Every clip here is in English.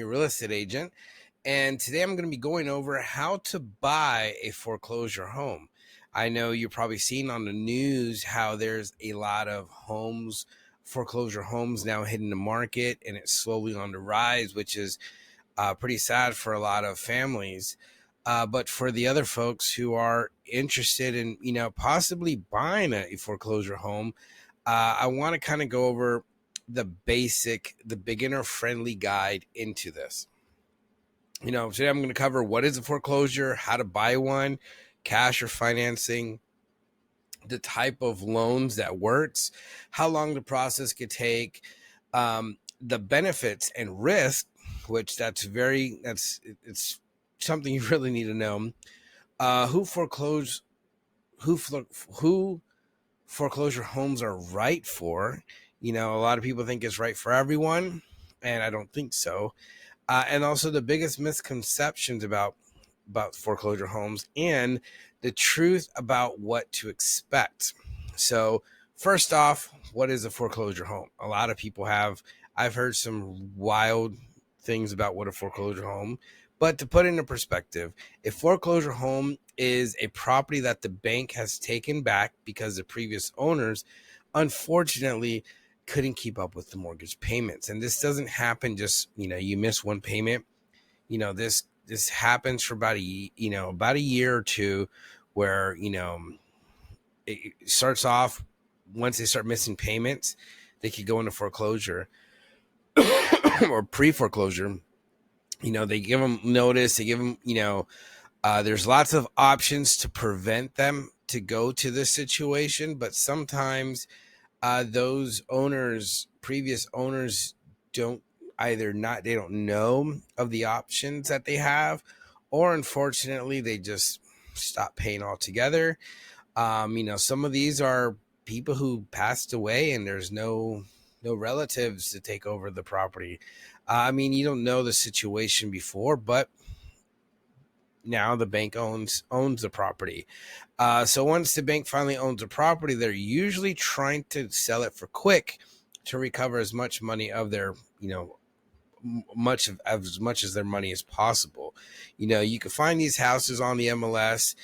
real estate agent, and today I'm going to be going over how to buy a foreclosure home. I know you're probably seeing on the news how there's a lot of foreclosure homes now hitting the market, and it's slowly on the rise, which is pretty sad for a lot of families. But for the other folks who are interested in, possibly buying a foreclosure home, I want to kind of go over the beginner friendly guide into this. Today I'm going to cover what is a foreclosure, how to buy one, cash or financing, the type of loans that works, how long the process could take, the benefits and risk, which it's something you really need to know. Who foreclose, who foreclosure homes are right for. A lot of people think it's right for everyone, and I don't think so. And also the biggest misconceptions about foreclosure homes and the truth about what to expect. So first off, what is a foreclosure home? A lot of people I've heard some wild things about what a foreclosure home, but to put into perspective, a foreclosure home is a property that the bank has taken back because the previous owners unfortunately couldn't keep up with the mortgage payments. And this doesn't happen just, you miss one payment. This happens for about a year or two, where it starts off. Once they start missing payments, they could go into foreclosure or pre-foreclosure. They give them notice, they give them, there's lots of options to prevent them to go to this situation, but sometimes those previous owners, don't they don't know of the options that they have, or unfortunately they just stop paying altogether. Some of these are people who passed away and there's no relatives to take over the property. You don't know the situation before, but now the bank owns the property. So once the bank finally owns the property, they're usually trying to sell it for quick to recover as much money of their, as much as their money as possible. You can find these houses on the MLS,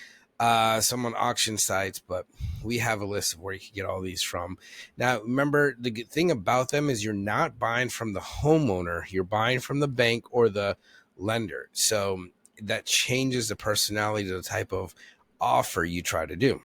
some on auction sites, but we have a list of where you can get all these from. Now, remember, the good thing about them is you're not buying from the homeowner, you're buying from the bank or the lender. So that changes the personality to the type of offer you try to do.